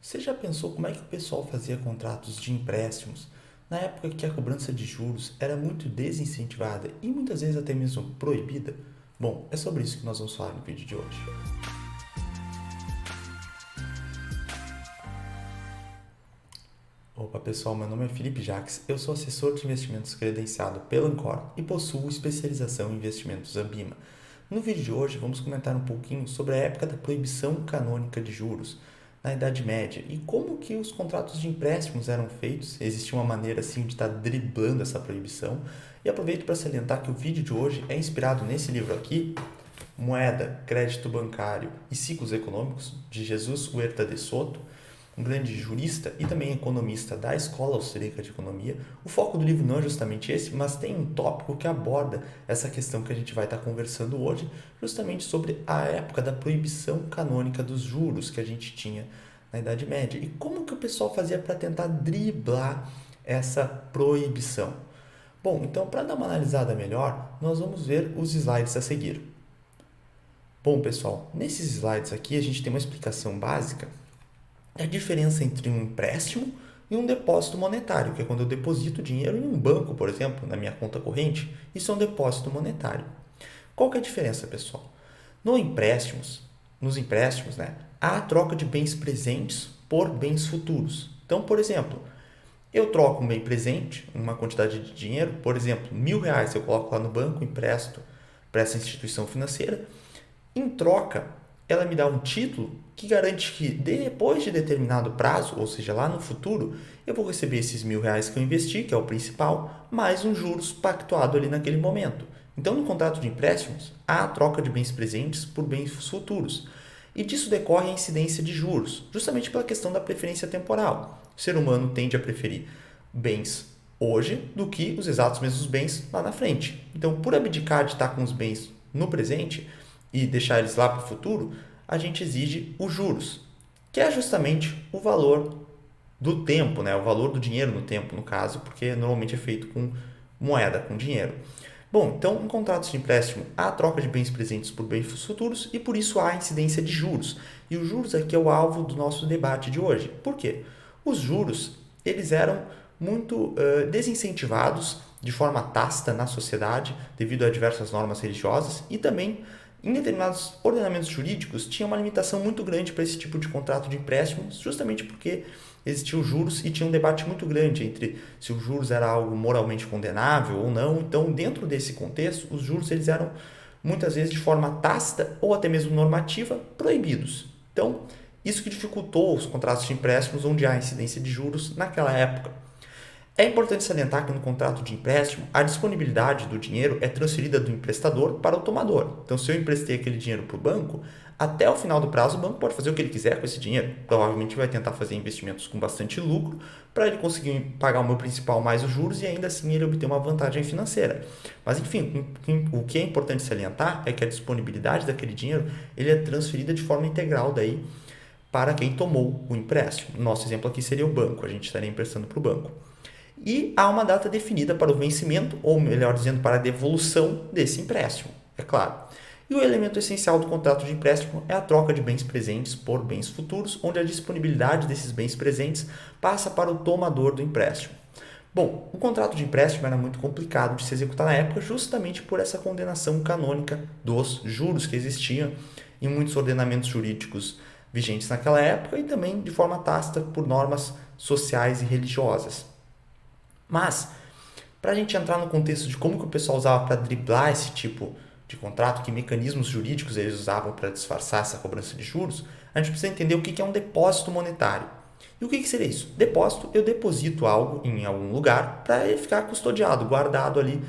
Você já pensou como é que o pessoal fazia contratos de empréstimos na época que a cobrança de juros era muito desincentivada e muitas vezes até mesmo proibida? Bom, é sobre isso que nós vamos falar no vídeo de hoje. Opa pessoal, meu nome é Felipe Jacques, eu sou assessor de investimentos credenciado pela Ancor e possuo especialização em investimentos Ambima. No vídeo de hoje vamos comentar um pouquinho sobre a época da proibição canônica de juros na Idade Média e como que os contratos de empréstimos eram feitos. Existia uma maneira assim de estar driblando essa proibição. E aproveito para salientar que o vídeo de hoje é inspirado nesse livro aqui, Moeda, Crédito Bancário e Ciclos Econômicos, de Jesus Huerta de Soto, um grande jurista e também economista da Escola Austríaca de Economia. O foco do livro não é justamente esse, mas tem um tópico que aborda essa questão que a gente vai estar conversando hoje, justamente sobre a época da proibição canônica dos juros que a gente tinha na Idade Média e como que o pessoal fazia para tentar driblar essa proibição. Bom, então para dar uma analisada melhor, nós vamos ver os slides a seguir. Bom, pessoal, nesses slides aqui a gente tem uma explicação básica da diferença entre um empréstimo e um depósito monetário, que é quando eu deposito dinheiro em um banco, por exemplo, na minha conta corrente, isso é um depósito monetário. Qual que é a diferença, pessoal? Nos empréstimos, né, há a troca de bens presentes por bens futuros. Então, por exemplo, eu troco um bem presente, uma quantidade de dinheiro, por exemplo, R$ 1.000 eu coloco lá no banco, empresto para essa instituição financeira. Em troca, ela me dá um título que garante que depois de determinado prazo, ou seja, lá no futuro, eu vou receber esses R$ 1.000 que eu investi, que é o principal, mais um juros pactuado ali naquele momento. Então, no contrato de empréstimos, há a troca de bens presentes por bens futuros. E disso decorre a incidência de juros, justamente pela questão da preferência temporal. O ser humano tende a preferir bens hoje do que os exatos mesmos bens lá na frente. Então, por abdicar de estar com os bens no presente e deixar eles lá para o futuro, a gente exige os juros, que é justamente o valor do tempo, né? O valor do dinheiro no tempo, no caso, porque normalmente é feito com moeda, com dinheiro. Bom, então em contratos de empréstimo há a troca de bens presentes por bens futuros e por isso há a incidência de juros. E os juros aqui é o alvo do nosso debate de hoje. Por quê? Os juros eles eram muito desincentivados de forma tácita na sociedade devido a diversas normas religiosas e também em determinados ordenamentos jurídicos tinha uma limitação muito grande para esse tipo de contrato de empréstimo, justamente porque existiam juros e tinha um debate muito grande entre se os juros era algo moralmente condenável ou não. Então, dentro desse contexto, os juros eles eram muitas vezes de forma tácita ou até mesmo normativa proibidos. Então, isso que dificultou os contratos de empréstimos onde há incidência de juros naquela época. É importante salientar que no contrato de empréstimo, a disponibilidade do dinheiro é transferida do emprestador para o tomador. Então, se eu emprestei aquele dinheiro para o banco, até o final do prazo, o banco pode fazer o que ele quiser com esse dinheiro. Provavelmente vai tentar fazer investimentos com bastante lucro para ele conseguir pagar o meu principal mais os juros e ainda assim ele obter uma vantagem financeira. Mas, enfim, o que é importante salientar é que a disponibilidade daquele dinheiro ele é transferida de forma integral daí para quem tomou o empréstimo. Nosso exemplo aqui seria o banco, a gente estaria emprestando para o banco. E há uma data definida para o vencimento, ou melhor dizendo, para a devolução desse empréstimo, é claro. E o elemento essencial do contrato de empréstimo é a troca de bens presentes por bens futuros, onde a disponibilidade desses bens presentes passa para o tomador do empréstimo. Bom, o contrato de empréstimo era muito complicado de se executar na época justamente por essa condenação canônica dos juros que existiam em muitos ordenamentos jurídicos vigentes naquela época e também de forma tácita por normas sociais e religiosas. Mas, para a gente entrar no contexto de como que o pessoal usava para driblar esse tipo de contrato, que mecanismos jurídicos eles usavam para disfarçar essa cobrança de juros, a gente precisa entender o que é um depósito monetário. E o que seria isso? Depósito, eu deposito algo em algum lugar para ele ficar custodiado, guardado ali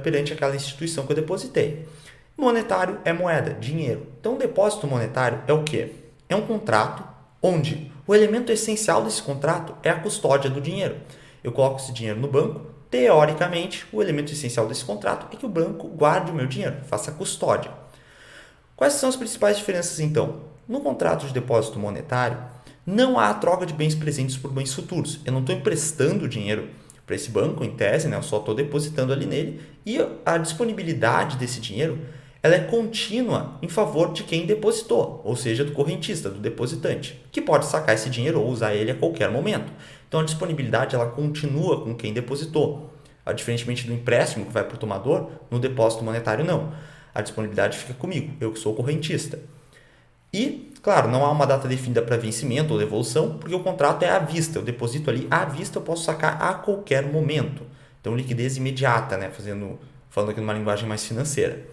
perante aquela instituição que eu depositei. Monetário é moeda, dinheiro. Então, o depósito monetário é o quê? É um contrato onde o elemento essencial desse contrato é a custódia do dinheiro. Eu coloco esse dinheiro no banco, teoricamente, o elemento essencial desse contrato é que o banco guarde o meu dinheiro, faça a custódia. Quais são as principais diferenças, então? No contrato de depósito monetário, não há a troca de bens presentes por bens futuros. Eu não estou emprestando dinheiro para esse banco, em tese, né? Eu só estou depositando ali nele e a disponibilidade desse dinheiro ela é contínua em favor de quem depositou, ou seja, do correntista, do depositante, que pode sacar esse dinheiro ou usar ele a qualquer momento. Então a disponibilidade ela continua com quem depositou. Diferentemente do empréstimo que vai para o tomador, no depósito monetário não. A disponibilidade fica comigo, eu que sou o correntista. E, claro, não há uma data definida para vencimento ou devolução, porque o contrato é à vista. Eu deposito ali à vista, eu posso sacar a qualquer momento. Então, liquidez imediata, né? Falando aqui numa linguagem mais financeira.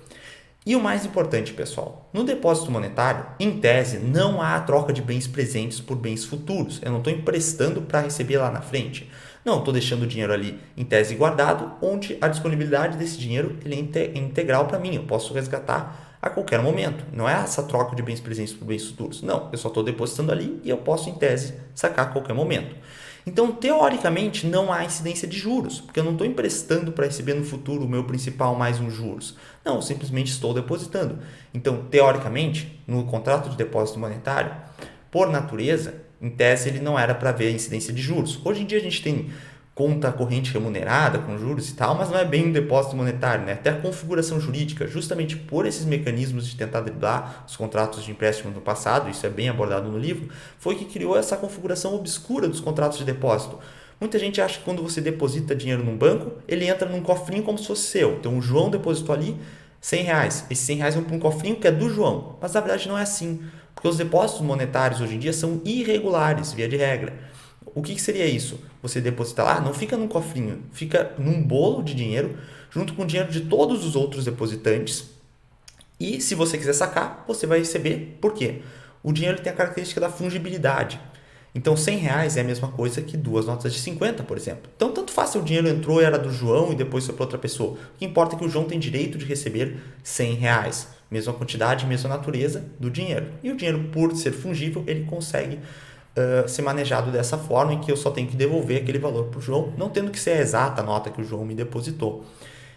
E o mais importante, pessoal, no depósito monetário, em tese, não há troca de bens presentes por bens futuros. Eu não estou emprestando para receber lá na frente. Não, estou deixando o dinheiro ali em tese guardado, onde a disponibilidade desse dinheiro ele é integral para mim. Eu posso resgatar a qualquer momento. Não é essa troca de bens presentes por bens futuros. Não, eu só estou depositando ali e eu posso, em tese, sacar a qualquer momento. Então, teoricamente, não há incidência de juros, porque eu não estou emprestando para receber no futuro o meu principal mais um juros. Não, eu simplesmente estou depositando. Então, teoricamente, no contrato de depósito monetário, por natureza, em tese, ele não era para haver incidência de juros. Hoje em dia a gente tem conta corrente remunerada com juros e tal, mas não é bem um depósito monetário, né? Até a configuração jurídica, justamente por esses mecanismos de tentar driblar os contratos de empréstimo no passado, isso é bem abordado no livro, foi que criou essa configuração obscura dos contratos de depósito. Muita gente acha que quando você deposita dinheiro num banco, ele entra num cofrinho como se fosse seu. Então o João depositou ali R$ 100. Esses R$ 100 vão para um cofrinho que é do João. Mas na verdade não é assim. Porque os depósitos monetários hoje em dia são irregulares, via de regra. O que seria isso? Você deposita lá, não fica num cofrinho, fica num bolo de dinheiro, junto com o dinheiro de todos os outros depositantes. E se você quiser sacar, você vai receber. Por quê? O dinheiro tem a característica da fungibilidade. Então, R$ 100 é a mesma coisa que duas notas de 50, por exemplo. Então, tanto faz se o dinheiro entrou e era do João e depois foi para outra pessoa. O que importa é que o João tem direito de receber R$ 100. Mesma quantidade, mesma natureza do dinheiro. E o dinheiro, por ser fungível, ele consegue ser manejado dessa forma em que eu só tenho que devolver aquele valor para o João, não tendo que ser a exata nota que o João me depositou.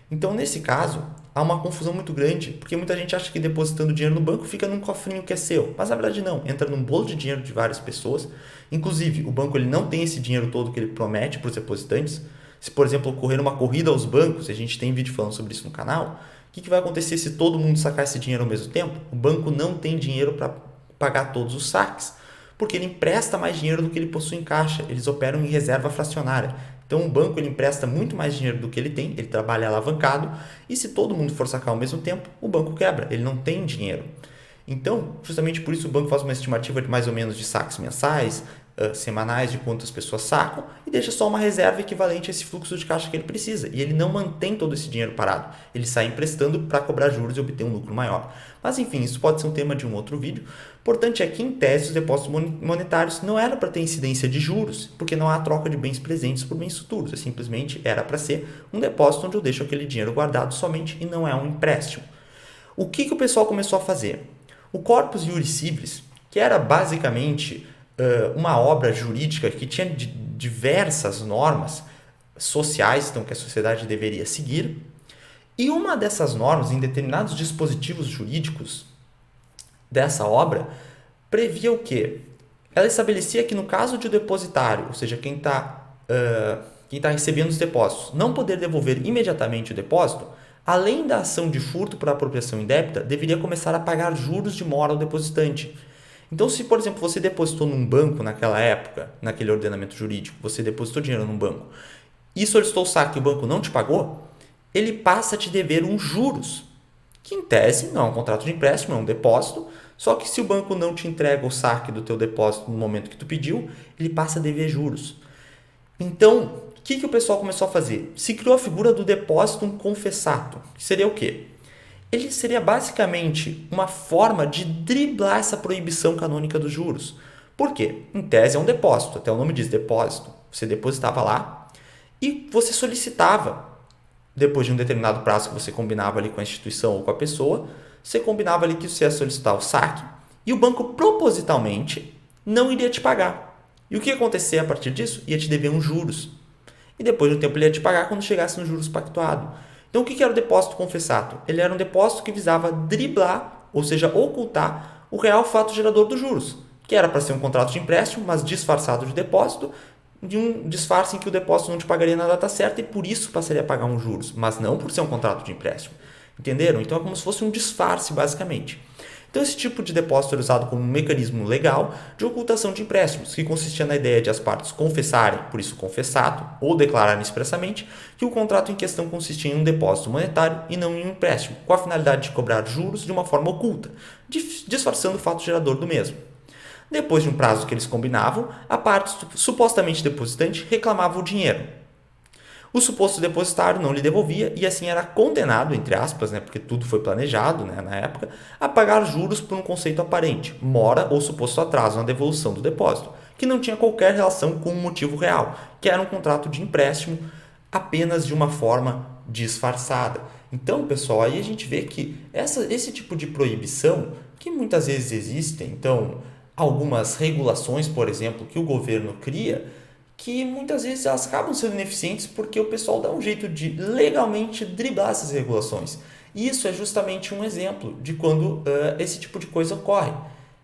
Então, nesse caso, há uma confusão muito grande, porque muita gente acha que depositando dinheiro no banco fica num cofrinho que é seu, mas na verdade não, entra num bolo de dinheiro de várias pessoas. Inclusive, o banco ele não tem esse dinheiro todo que ele promete para os depositantes. Se, por exemplo, ocorrer uma corrida aos bancos, a gente tem vídeo falando sobre isso no canal, o que vai acontecer se todo mundo sacar esse dinheiro ao mesmo tempo? O banco não tem dinheiro para pagar todos os saques, porque ele empresta mais dinheiro do que ele possui em caixa, eles operam em reserva fracionária. Então o banco ele empresta muito mais dinheiro do que ele tem, ele trabalha alavancado, e se todo mundo for sacar ao mesmo tempo, o banco quebra, ele não tem dinheiro. Então, justamente por isso o banco faz uma estimativa de mais ou menos de saques mensais, semanais, de quantas pessoas sacam, e deixa só uma reserva equivalente a esse fluxo de caixa que ele precisa. E ele não mantém todo esse dinheiro parado, ele sai emprestando para cobrar juros e obter um lucro maior. Mas enfim, isso pode ser um tema de um outro vídeo. O importante é que, em tese, os depósitos monetários não era para ter incidência de juros, porque não há troca de bens presentes por bens futuros. É simplesmente era para ser um depósito onde eu deixo aquele dinheiro guardado somente e não é um empréstimo. O que o pessoal começou a fazer? O Corpus Juris Civilis, que era basicamente uma obra jurídica que tinha diversas normas sociais, então, que a sociedade deveria seguir, e uma dessas normas, em determinados dispositivos jurídicos dessa obra, previa o quê? Ela estabelecia que no caso de o depositário, ou seja, quem está recebendo os depósitos, não poder devolver imediatamente o depósito, além da ação de furto para apropriação indébita, deveria começar a pagar juros de mora ao depositante. Então, se, por exemplo, você depositou num banco naquela época, naquele ordenamento jurídico, você depositou dinheiro num banco e solicitou o saque e o banco não te pagou, ele passa a te dever uns juros, que em tese não é um contrato de empréstimo, é um depósito, só que se o banco não te entrega o saque do teu depósito no momento que tu pediu, ele passa a dever juros. Então, o que o pessoal começou a fazer? Se criou a figura do depósito confessato, que seria o quê? Ele seria basicamente uma forma de driblar essa proibição canônica dos juros. Por quê? Em tese é um depósito, até o nome diz depósito. Você depositava lá e você solicitava, depois de um determinado prazo que você combinava ali com a instituição ou com a pessoa, você combinava ali que você ia solicitar o saque e o banco propositalmente não iria te pagar. E o que ia acontecer a partir disso? Ia te dever uns juros. E depois de um tempo ele ia te pagar quando chegasse nos juros pactuado. Então, o que era o depósito confessato? Ele era um depósito que visava driblar, ou seja, ocultar o real fato gerador dos juros, que era para ser um contrato de empréstimo, mas disfarçado de depósito, de um disfarce em que o depósito não te pagaria na data certa e por isso passaria a pagar uns juros, mas não por ser um contrato de empréstimo. Entenderam? Então é como se fosse um disfarce, basicamente. Então, esse tipo de depósito era usado como um mecanismo legal de ocultação de empréstimos, que consistia na ideia de as partes confessarem, por isso confessato, ou declararem expressamente que o contrato em questão consistia em um depósito monetário e não em um empréstimo, com a finalidade de cobrar juros de uma forma oculta, disfarçando o fato gerador do mesmo. Depois de um prazo que eles combinavam, a parte supostamente depositante reclamava o dinheiro. O suposto depositário não lhe devolvia e assim era condenado, entre aspas, porque tudo foi planejado na época, a pagar juros por um conceito aparente, mora ou suposto atraso na devolução do depósito, que não tinha qualquer relação com um motivo real, que era um contrato de empréstimo apenas de uma forma disfarçada. Então, pessoal, aí a gente vê que esse tipo de proibição, que muitas vezes existem, então algumas regulações, por exemplo, que o governo cria, que muitas vezes elas acabam sendo ineficientes porque o pessoal dá um jeito de legalmente driblar essas regulações. E isso é justamente um exemplo de quando esse tipo de coisa ocorre.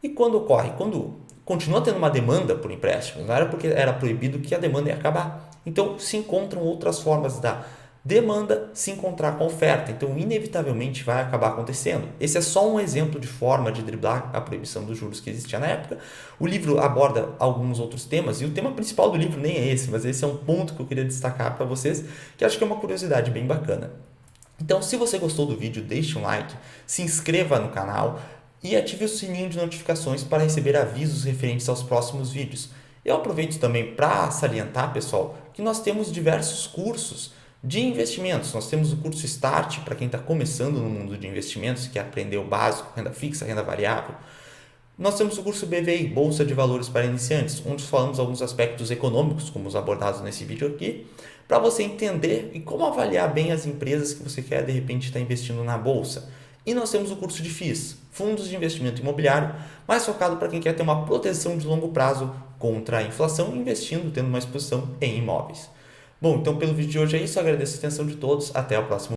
E quando ocorre? Quando continua tendo uma demanda por empréstimo, não era porque era proibido que a demanda ia acabar. Então se encontram outras formas da demanda se encontrar com a oferta. Então, inevitavelmente vai acabar acontecendo. Esse é só um exemplo de forma de driblar a proibição dos juros que existia na época. O livro aborda alguns outros temas e o tema principal do livro nem é esse, mas esse é um ponto que eu queria destacar para vocês, que acho que é uma curiosidade bem bacana. Então, se você gostou do vídeo, deixe um like, se inscreva no canal e ative o sininho de notificações para receber avisos referentes aos próximos vídeos. Eu aproveito também para salientar, pessoal, que nós temos diversos cursos de investimentos. Nós temos o curso Start para quem está começando no mundo de investimentos, que quer aprender o básico, renda fixa, renda variável. Nós temos o curso BVI, Bolsa de Valores para Iniciantes, onde falamos alguns aspectos econômicos, como os abordados nesse vídeo aqui, para você entender e como avaliar bem as empresas que você quer, de repente, estar investindo na Bolsa. E nós temos o curso de FIIs, Fundos de Investimento Imobiliário, mais focado para quem quer ter uma proteção de longo prazo contra a inflação, investindo, tendo uma exposição em imóveis. Bom, então pelo vídeo de hoje é isso, agradeço a atenção de todos, até o próximo.